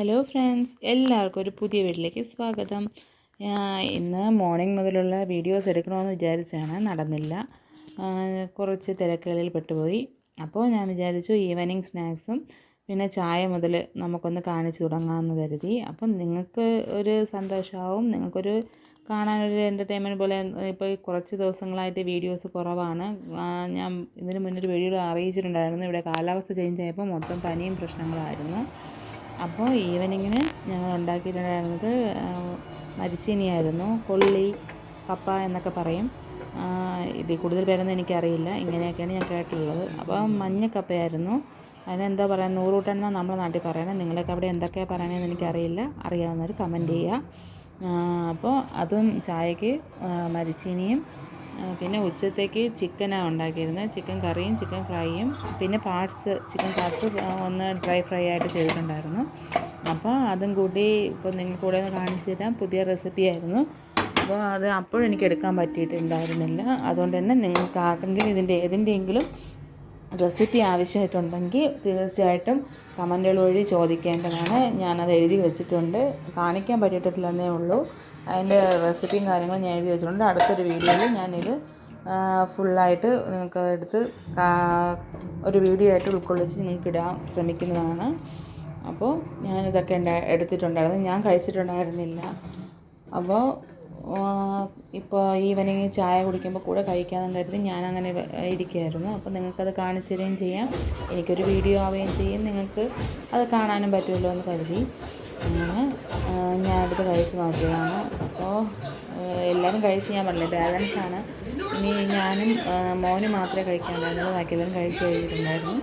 Hello friends, എല്ലാവർക്കും ഒരു പുതിയ വീട്ടിലേക്ക് സ്വാഗതം. ഇന്ന് മോർണിംഗ് മുതലുള്ള വീഡിയോസ് എടുക്കണമെന്ന് വിചാരിച്ചാണ്, നടന്നില്ല. കുറച്ച് തിരക്കുകളിൽ പെട്ടുപോയി. അപ്പോൾ ഞാൻ വിചാരിച്ചു ഈവനിങ് സ്നാക്സും പിന്നെ ചായ മുതൽ നമുക്കൊന്ന് കാണിച്ചു തുടങ്ങാമെന്ന് കരുതി. അപ്പം നിങ്ങൾക്ക് ഒരു സന്തോഷമാവും, നിങ്ങൾക്കൊരു കാണാനൊരു എൻ്റർടൈൻമെൻറ്റ് പോലെ. ഇപ്പോൾ കുറച്ച് ദിവസങ്ങളായിട്ട് വീഡിയോസ് കുറവാണ്. ഞാൻ ഇതിന് മുന്നൊരു വീഡിയോ അറിയിച്ചിട്ടുണ്ടായിരുന്നു. ഇവിടെ കാലാവസ്ഥ ചേഞ്ച് ആയപ്പോൾ മൊത്തം പനിയും പ്രശ്നങ്ങളായിരുന്നു. അപ്പോൾ ഈവനിങ്ങിന് ഞങ്ങൾ ഉണ്ടാക്കിയിട്ടുണ്ടായിരുന്നത് മരിച്ചീനിയായിരുന്നു. കൊള്ളി, കപ്പ എന്നൊക്കെ പറയും. ഇതിൽ കൂടുതൽ പേരൊന്നും എനിക്കറിയില്ല, ഇങ്ങനെയൊക്കെയാണ് ഞാൻ കേട്ടിട്ടുള്ളത്. അപ്പോൾ മഞ്ഞക്കപ്പയായിരുന്നു. അതിനെന്താ പറയുക, നൂറൂട്ടെണ്ണം നമ്മുടെ നാട്ടിൽ പറയണം. നിങ്ങളൊക്കെ അവിടെ എന്തൊക്കെയാണ് പറയണതെന്ന് എനിക്കറിയില്ല. അറിയാവുന്നവർ കമൻറ്റ് ചെയ്യുക. അപ്പോൾ അതും ചായക്ക് മരിച്ചീനിയും. പിന്നെ ഉച്ചത്തേക്ക് ചിക്കനാണ് ഉണ്ടാക്കിയിരുന്നത്. ചിക്കൻ കറിയും ചിക്കൻ ഫ്രൈയും പിന്നെ ചിക്കൻ പാർട്സ് ഒന്ന് ഡ്രൈ ഫ്രൈ ആയിട്ട് ചെയ്തിട്ടുണ്ടായിരുന്നു. അപ്പോൾ അതും കൂടി ഇപ്പോൾ നിങ്ങൾക്ക് കൂടെ ഒന്ന് കാണിച്ചു തരാം. പുതിയ റെസിപ്പിയായിരുന്നു. അപ്പോൾ അത് അപ്പോഴും എനിക്ക് എടുക്കാൻ പറ്റിയിട്ടുണ്ടായിരുന്നില്ല. അതുകൊണ്ട് തന്നെ നിങ്ങൾക്ക് ആർക്കെങ്കിലും ഏതിൻ്റെയെങ്കിലും റെസിപ്പി ആവശ്യമായിട്ടുണ്ടെങ്കിൽ തീർച്ചയായിട്ടും കമൻറ്റുകൾ വഴി ചോദിക്കേണ്ടതാണ്. ഞാനത് എഴുതി വെച്ചിട്ടുണ്ട്. കാണിക്കാൻ പറ്റിയിട്ടില്ലെന്നേ ഉള്ളൂ. അതിൻ്റെ റെസിപ്പിയും കാര്യങ്ങളും ഞാൻ എഴുതി വെച്ചിട്ടുണ്ട്. അടുത്തൊരു വീഡിയോയിൽ ഞാനിത് ഫുള്ളായിട്ട് നിങ്ങൾക്ക് എടുത്ത് ഒരു വീഡിയോ ആയിട്ട് ഉൾക്കൊള്ളിച്ച് നിങ്ങൾക്ക് ഇടാൻ ശ്രമിക്കുന്നതാണ്. അപ്പോൾ ഞാനിതൊക്കെ എടുത്തിട്ടുണ്ടായിരുന്നു. ഞാൻ കഴിച്ചിട്ടുണ്ടായിരുന്നില്ല. അപ്പോൾ ഇപ്പോൾ ഈവനിങ് ചായ കുടിക്കുമ്പോൾ കൂടെ കഴിക്കാമെന്ന് കരുതി ഞാനങ്ങനെ ഇരിക്കുകയായിരുന്നു. അപ്പോൾ നിങ്ങൾക്കത് കാണിച്ചു തരികയും ചെയ്യാം, എനിക്കൊരു വീഡിയോ ആവുകയും ചെയ്യും, നിങ്ങൾക്ക് അത് കാണാനും പറ്റുമല്ലോ എന്ന് കരുതി അങ്ങനെ ഞാനെടുത്ത് കഴിച്ച് നോക്കിയതാണ്. അപ്പോൾ എല്ലാവരും കഴിച്ച്, ഞാൻ പറഞ്ഞില്ലേ ബാലൻസാണ്. ഇനി ഞാനും മോന് മാത്രമേ കഴിക്കാനുണ്ടായിരുന്നുള്ളൂ, ബാക്കിയെല്ലാവരും കഴിച്ച് കഴിഞ്ഞിട്ടുണ്ടായിരുന്നു.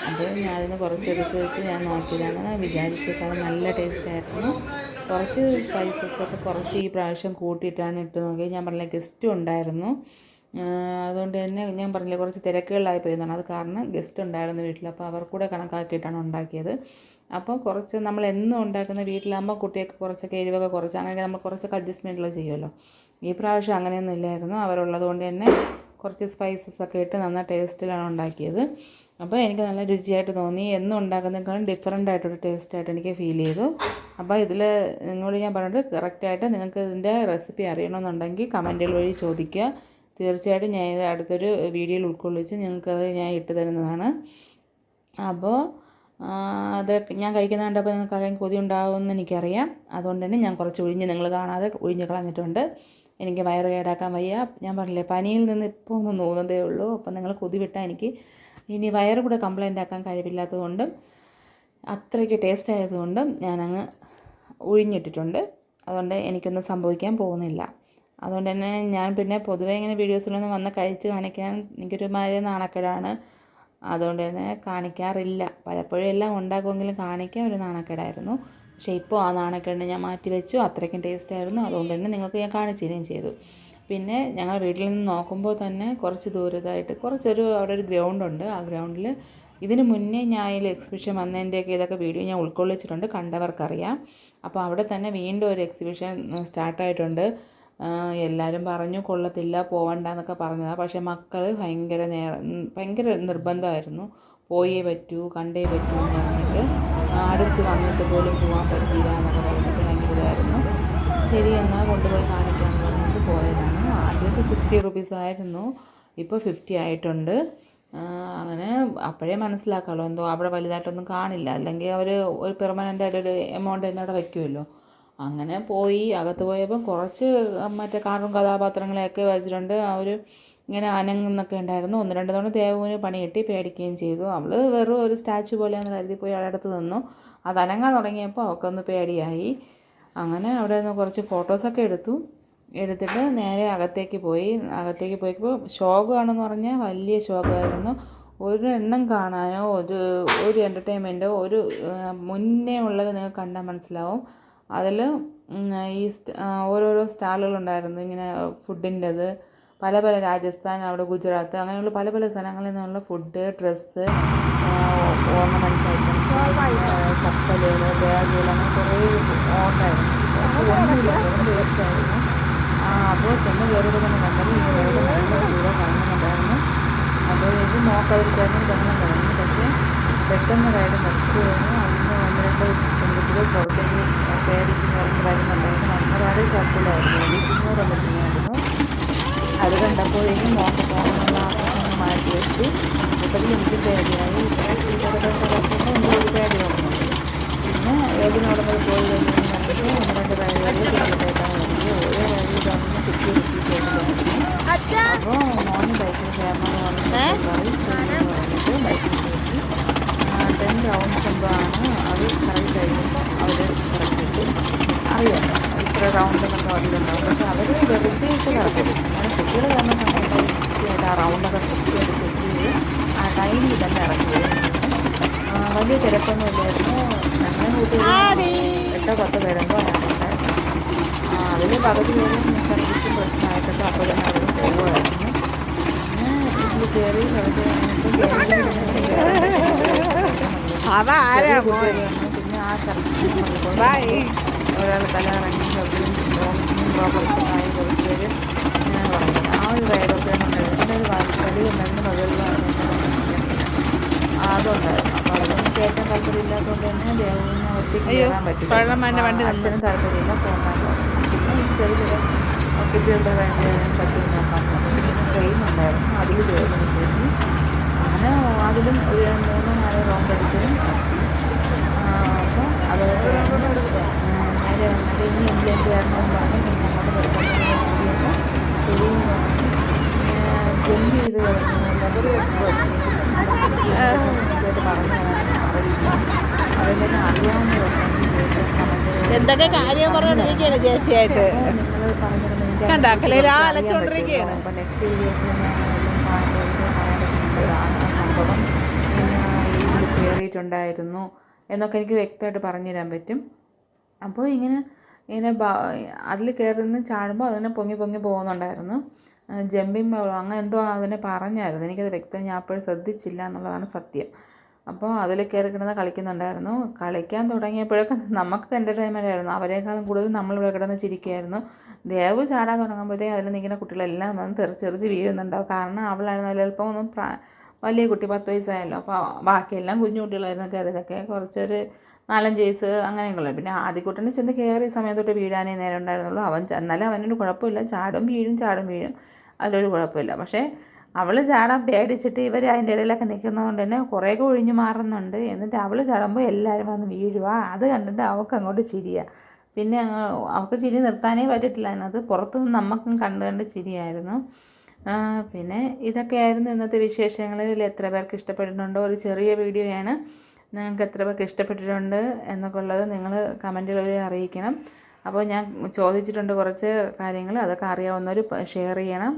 അപ്പോൾ ഞാനിന്ന് കുറച്ചെടുത്ത് വെച്ച് ഞാൻ നോക്കിയതാണ്. വിചാരിച്ചേക്കാളും നല്ല ടേസ്റ്റായിരുന്നു. കുറച്ച് സ്പൈസസൊക്കെ കുറച്ച് ഈ പ്രാവശ്യം കൂട്ടിയിട്ടാണ് ഇട്ട് നോക്കിയത്. ഞാൻ പറഞ്ഞില്ല ഗസ്റ്റും ഉണ്ടായിരുന്നു. അതുകൊണ്ട് തന്നെ ഞാൻ പറഞ്ഞില്ല കുറച്ച് തിരക്കുകളിലായി പോയതാണ്. അത് കാരണം ഗസ്റ്റ് ഉണ്ടായിരുന്നു വീട്ടിൽ. അപ്പോൾ അവർ കൂടെ കണക്കാക്കിയിട്ടാണ് ഉണ്ടാക്കിയത്. അപ്പോൾ കുറച്ച് നമ്മൾ എന്നും ഉണ്ടാക്കുന്ന വീട്ടിലാകുമ്പോൾ കുട്ടികൾക്ക് കുറച്ചൊക്കെ എരിവൊക്കെ കുറച്ച് അങ്ങനെ നമ്മൾ കുറച്ചൊക്കെ അഡ്ജസ്റ്റ്മെൻറ്റുകൾ ചെയ്യുമല്ലോ. ഈ പ്രാവശ്യം അങ്ങനെയൊന്നും ഇല്ലായിരുന്നു. അവരുള്ളത് കൊണ്ട് തന്നെ കുറച്ച് സ്പൈസസൊക്കെ ഇട്ട് നന്നായി ടേസ്റ്റിലാണ് ഉണ്ടാക്കിയത്. അപ്പോൾ എനിക്ക് നല്ല രുചിയായിട്ട് തോന്നി. എന്നും ഉണ്ടാക്കുന്നതിനേക്കാളും ഡിഫറൻ്റ് ആയിട്ടൊരു ടേസ്റ്റായിട്ട് എനിക്ക് ഫീൽ ചെയ്തു. അപ്പോൾ ഇതിൽ നിങ്ങളോട് ഞാൻ പറഞ്ഞിട്ട് കറക്റ്റായിട്ട് നിങ്ങൾക്ക് ഇതിൻ്റെ റെസിപ്പി അറിയണമെന്നുണ്ടെങ്കിൽ കമൻറ്റുകൾ വഴി ചോദിക്കുക. തീർച്ചയായിട്ടും ഞാൻ ഇത് അടുത്തൊരു വീഡിയോയിൽ ഉൾക്കൊള്ളിച്ച് നിങ്ങൾക്കത് ഞാൻ ഇട്ട് തരുന്നതാണ്. അപ്പോൾ അത് ഞാൻ കഴിക്കുന്ന കണ്ടപ്പോൾ നിങ്ങൾക്ക് അറിയാൻ കൊതി ഉണ്ടാകുമെന്ന് എനിക്കറിയാം. അതുകൊണ്ട് തന്നെ ഞാൻ കുറച്ച് നിങ്ങൾ കാണാതെ ഒഴിഞ്ഞ് കളഞ്ഞിട്ടുണ്ട്. എനിക്ക് വയറ് കേടാക്കാൻ വയ്യ. ഞാൻ പറഞ്ഞില്ലേ പനിയിൽ നിന്ന് ഇപ്പോൾ ഒന്ന് നോക്കുന്നതേ ഉള്ളൂ. അപ്പോൾ നിങ്ങൾ കൊതി വിട്ടാൽ എനിക്ക് ഇനി വയറ് കൂടെ കംപ്ലൈൻ്റ് ആക്കാൻ കഴിവില്ലാത്തതുകൊണ്ടും അത്രയ്ക്ക് ടേസ്റ്റ് ആയതുകൊണ്ടും ഞാനങ്ങ് ഒഴിഞ്ഞിട്ടിട്ടുണ്ട്. അതുകൊണ്ട് എനിക്കൊന്നും സംഭവിക്കാൻ പോകുന്നില്ല. അതുകൊണ്ട് തന്നെ ഞാൻ പിന്നെ പൊതുവേ ഇങ്ങനെ വീഡിയോസിലൊന്നും വന്ന് കഴിച്ച് കാണിക്കാൻ എനിക്കൊരു മാതിരി നാണക്കേടാണ്. അതുകൊണ്ട് തന്നെ കാണിക്കാറില്ല. പലപ്പോഴും എല്ലാം ഉണ്ടാക്കുമെങ്കിലും കാണിക്കാൻ ഒരു നാണക്കേടായിരുന്നു. പക്ഷേ ഇപ്പോൾ ആ നാണക്കേടിനെ ഞാൻ മാറ്റി വെച്ചു. അത്രയ്ക്കും ടേസ്റ്റായിരുന്നു. അതുകൊണ്ട് തന്നെ നിങ്ങൾക്ക് ഞാൻ കാണിച്ചു തരികയും ചെയ്തു. പിന്നെ ഞങ്ങൾ വീട്ടിൽ നിന്ന് നോക്കുമ്പോൾ തന്നെ കുറച്ച് ദൂരത്തായിട്ട് അവിടെ ഒരു ഗ്രൗണ്ടുണ്ട്. ആ ഗ്രൗണ്ടിൽ ഇതിന് മുന്നേ ഞാൻ ഈ എക്സിബിഷൻ വന്നതിൻ്റെയൊക്കെ ഇതൊക്കെ വീഡിയോ ഞാൻ ഉൾക്കൊള്ളിച്ചിട്ടുണ്ട്, കണ്ടവർക്കറിയാം. അപ്പോൾ അവിടെ തന്നെ വീണ്ടും ഒരു എക്സിബിഷൻ സ്റ്റാർട്ടായിട്ടുണ്ട്. എല്ലാവരും പറഞ്ഞു കൊള്ളത്തില്ല, പോവണ്ട എന്നൊക്കെ പറഞ്ഞതാണ്. പക്ഷേ മക്കൾ ഭയങ്കര നിർബന്ധമായിരുന്നു. പോയേ പറ്റൂ, കണ്ടേ പറ്റൂ എന്ന് പറഞ്ഞിട്ട് അടുത്ത് വന്നിട്ട് പോലും പോകാൻ പറ്റിയില്ല എന്നൊക്കെ പറഞ്ഞിട്ട് ഭയങ്കര ഇതായിരുന്നു. ശരി എന്നാൽ കൊണ്ടുപോയി കാണിക്കാമെന്ന് പറഞ്ഞിട്ട് പോയതാണ്. ആദ്യമൊക്കെ 60 റുപ്പീസ് ആയിരുന്നു, ഇപ്പോൾ 50 ആയിട്ടുണ്ട്. അങ്ങനെ അപ്പോഴേ മനസ്സിലാക്കാമല്ലോ എന്തോ അവിടെ വലുതായിട്ടൊന്നും കാണില്ല, അല്ലെങ്കിൽ അവർ ഒരു പെർമനൻ്റ് ആയിട്ടൊരു എമൗണ്ട് തന്നെ അവിടെ വയ്ക്കുമല്ലോ. അങ്ങനെ പോയി അകത്ത് പോയപ്പോൾ കുറച്ച് മറ്റേ കാർട്ടൂൺ കഥാപാത്രങ്ങളെയൊക്കെ വെച്ചിട്ടുണ്ട്. അവർ ഇങ്ങനെ അനങ്ങുന്നൊക്കെ ഉണ്ടായിരുന്നു. 1-2 തവണ ദേവുവിന് പണി കിട്ടി, പേടിക്കുകയും ചെയ്തു. അവൾ വെറും ഒരു സ്റ്റാച്ചു പോലെയാണെന്ന് കരുതി പോയി അടുത്ത് നിന്നു. അത് അനങ്ങാൻ തുടങ്ങിയപ്പോൾ അവൾക്കൊന്ന് പേടിയായി. അങ്ങനെ അവിടെ നിന്ന് കുറച്ച് ഫോട്ടോസൊക്കെ എടുത്തിട്ട് നേരെ അകത്തേക്ക് പോയപ്പോൾ ശോകമാണെന്ന് പറഞ്ഞാൽ വലിയ ശോകമായിരുന്നു. ഒരു എണ്ണം കാണാനോ ഒരു എൻ്റർടൈൻമെൻറ്റോ മുന്നേ ഉള്ളത് നിങ്ങൾക്ക് കണ്ടാൽ മനസ്സിലാവും. അതിൽ ഈ ഓരോരോ സ്റ്റാളുകളുണ്ടായിരുന്നു ഇങ്ങനെ ഫുഡിൻ്റെത്. പല രാജസ്ഥാൻ, അവിടെ ഗുജറാത്ത്, അങ്ങനെയുള്ള പല സ്ഥലങ്ങളിൽ നിന്നുള്ള ഫുഡ്, ഡ്രസ്സ്, ഓർണമെൻറ്റ്സ് ഐറ്റംസ്, ചപ്പലുകൾ, ബാഗുകൾ, അങ്ങനെ കുറേ ഓർഡറായിരുന്നു. ഒന്നുമില്ല, വെറും വേസ്റ്റായിരുന്നു. അപ്പോൾ ചെന്ന് കയറിയപ്പോൾ തന്നെ കണ്ടത് ഈ റോഡ് നല്ല സ്പീഡിൽ കറങ്ങുന്നുണ്ടായിരുന്നു. അപ്പോൾ ഇത് നോക്കാതിരിക്കാനും ബഹളം തുടങ്ങി. പക്ഷേ പെട്ടെന്ന് റൈഡ് നിർത്തുകയായിരുന്നു. അതിന് 1-2 പെൺകുട്ടികൾ കൂടുതലായിരുന്നു, 200 മീറ്റിങ്ങായിരുന്നു. അത് കണ്ടപ്പോഴേക്കും മോൾക്ക് പോകണമെന്നുള്ള ആഗ്രഹം മാറ്റി വെച്ച്. കൂട്ടത്തിൽ എനിക്ക് പേടിയായി, ടീച്ചറുടെ കിടക്കുമ്പോൾ എന്തോ ഒരു പേടി തോന്നുന്നുണ്ട്. പിന്നെ ഏതിനോടുന്നത് പോയി കഴിഞ്ഞെന്ന് പറഞ്ഞിട്ട് 1-2 റൈഡുകളിൽ കുട്ടികളായിട്ടാണ് എനിക്ക് ഓരോ റൈഡിൽ തമ്മിൽ കുത്തി കുത്തിയിട്ടായിരുന്നു. അപ്പോൾ മോന് ബൈക്കിൽ കയറണമെന്ന് പറഞ്ഞിട്ട് ശരിയെന്ന് പറഞ്ഞിട്ട് ബൈക്കിൽ കയറ്റി 10 റൗണ്ട്സ് എന്തോ ആണ് അത് കറങ്ങി കഴിയുമ്പോൾ അവർ കറക്റ്റിട്ട് അറിയാം ഇത്ര റൗണ്ട് എന്നൊക്കെ അതിലുണ്ടാവും. പക്ഷെ അവർ വെറുതെ ഇട്ട് കറക്കും. അങ്ങനെ കുട്ടികൾ കയറുന്ന സമയത്ത് കൃത്യമായിട്ട് ആ റൗണ്ടൊക്കെ കൃത്യമായിട്ട് ചെക്ക് ചെയ്ത് ആ ടൈമിൽ തന്നെ ഇറക്കി. വലിയ തിരക്കൊന്നും ഇല്ലായിരുന്നു. ഞങ്ങൾ കൂട്ടിയത് 8-10 പേരെന്തോ ഞാനുണ്ടായിരുന്നു. അതിൽ പകുതി പേരും സർവീസും പ്രശ്നമായിട്ടൊക്കെ അപ്പോൾ തന്നെ അവർ പോകുമായിരുന്നു. പിന്നെ ഇതിൽ കയറി വെറുതെ പിന്നെ ആ സർവീസ് ഒരാൾ തലകറങ്ങി പ്രോബ്ലംസുമായി കുറച്ച് പേര് ഇങ്ങനെ പറഞ്ഞു. ആ ഒരു റൈഡൊക്കെ ഉണ്ടായിരുന്നു. പിന്നെ ഒരു വലിയ ഉണ്ടായിരുന്നു, മുകളിൽ അതുണ്ടായിരുന്നു. അപ്പോൾ അതൊന്നും കേൾക്കാൻ താല്പര്യമില്ലാത്തതുകൊണ്ട് തന്നെ ദേവന് ഒറ്റയ്ക്ക് കയറാൻ പറ്റില്ല. അച്ഛനും താല്പര്യമില്ല പോകാൻ. പിന്നെ ഈ ചെറിയ കുട്ടികളുടെ വേണ്ടി പറ്റി നോക്കാൻ പറഞ്ഞു. പിന്നെ ട്രെയിൻ ഉണ്ടായിരുന്നു, അതിൽ ദേവന് കയറി. അങ്ങനെ അതിലും ഒരു 3-4 റൗണ്ട് അടിച്ചതും. അപ്പോൾ അത് നേരെ വന്നിട്ട് ഇനി ഇംഗ്ലണ്ട് വരണമെന്ന് പറഞ്ഞ് പിന്നെ അങ്ങോട്ട് വരുമ്പോൾ ശരിയെന്ന് പറഞ്ഞ് ജമ്പ് ചെയ്ത് കഴിഞ്ഞിട്ട് പറഞ്ഞു തരാൻ അതെല്ലാം അറിയാവുന്നവരുണ്ടെങ്കിൽ തീർച്ചയായിട്ടും എന്തൊക്കെ കാര്യം പറഞ്ഞോണ്ടിരിക്കുകയാണ് ചേച്ചിയായിട്ട് നിങ്ങൾ പറഞ്ഞിരുന്നെങ്കിൽ അപ്പോൾ നെക്സ്റ്റ് വീഡിയോസിൽ ഞാൻ പറയാൻ പറ്റുന്നുണ്ട് ആ സംഭവം ഇതിൽ കയറിയിട്ടുണ്ടായിരുന്നു എന്നൊക്കെ എനിക്ക് വ്യക്തമായിട്ട് പറഞ്ഞുതരാൻ പറ്റും. അപ്പോൾ ഇങ്ങനെ അതിൽ കയറുന്ന ചാടുമ്പോൾ അതിനെ പൊങ്ങി പോകുന്നുണ്ടായിരുന്നു. ജമ്പിങ് അങ്ങനെ എന്തോ അതിനെ പറഞ്ഞായിരുന്നു, എനിക്കത് വ്യക്തം ഞാൻ അപ്പോഴും ശ്രദ്ധിച്ചില്ല എന്നുള്ളതാണ് സത്യം. അപ്പോൾ അതിൽ കയറി കിടന്ന് കളിക്കുന്നുണ്ടായിരുന്നു. കളിക്കാൻ തുടങ്ങിയപ്പോഴൊക്കെ നമുക്ക് എൻ്റർടൈൻമെൻ്റ് ആയിരുന്നു. അവരെക്കാളും കൂടുതൽ നമ്മളിവിടെ കിടന്ന് ചിരിക്കുകയായിരുന്നു. ദേവ് ചാടാൻ തുടങ്ങുമ്പോഴത്തേക്കും അതിൽ നിൽക്കുന്ന കുട്ടികളെല്ലാം വന്ന് തെറിച്ചെറിച്ച് വീഴുന്നുണ്ടാവും. കാരണം അവളായിരുന്നു അതിലെളുപ്പം ഒന്നും വലിയ കുട്ടി 10 വയസ്സായല്ലോ. അപ്പോൾ ബാക്കിയെല്ലാം കുഞ്ഞു കുട്ടികളായിരുന്നു കയറിയതൊക്കെ. കുറച്ചൊരു 4-5 വയസ്സ് അങ്ങനെയൊക്കെയുള്ളൂ. പിന്നെ ആദ്യക്കുട്ടനെ ചെന്ന് കയറിയ സമയം തൊട്ട് വീഴാനേ നേരം ഉണ്ടായിരുന്നുള്ളൂ. എന്നാലും അവനൊരു കുഴപ്പമില്ല, ചാടും വീഴും അതിലൊരു കുഴപ്പമില്ല. പക്ഷേ അവൾ ചാടാൻ പേടിച്ചിട്ട് ഇവർ അതിൻ്റെ ഇടയിലൊക്കെ നിൽക്കുന്നതുകൊണ്ട് തന്നെ കുറേയൊക്കെ ഒഴിഞ്ഞു മാറുന്നുണ്ട്. എന്നിട്ട് അവൾ ചാടുമ്പോൾ എല്ലാവരും വന്ന് വീഴുക. അത് കണ്ടിട്ട് അവൾക്ക് അങ്ങോട്ട് ചിരിയുക. പിന്നെ അവൾക്ക് ചിരി നിർത്താനേ പറ്റിയിട്ടില്ല. അതിനകത്ത് പുറത്തുനിന്ന് നമുക്കും കണ്ട് ചിരിയായിരുന്നു. പിന്നെ ഇതൊക്കെയായിരുന്നു ഇന്നത്തെ വിശേഷങ്ങൾ. ഇതിൽ എത്ര പേർക്ക് ഇഷ്ടപ്പെട്ടിട്ടുണ്ടോ, ഒരു ചെറിയ വീഡിയോയാണ്. നിങ്ങൾക്ക് എത്ര പേർക്ക് ഇഷ്ടപ്പെട്ടിട്ടുണ്ട് എന്നൊക്കെ ഉള്ളത് നിങ്ങൾ കമൻറ്റുകളിൽ അറിയിക്കണം. അപ്പോൾ ഞാൻ ചോദിച്ചിട്ടുണ്ട് കുറച്ച് കാര്യങ്ങൾ, അതൊക്കെ അറിയാവുന്നവർ ഷെയർ ചെയ്യണം.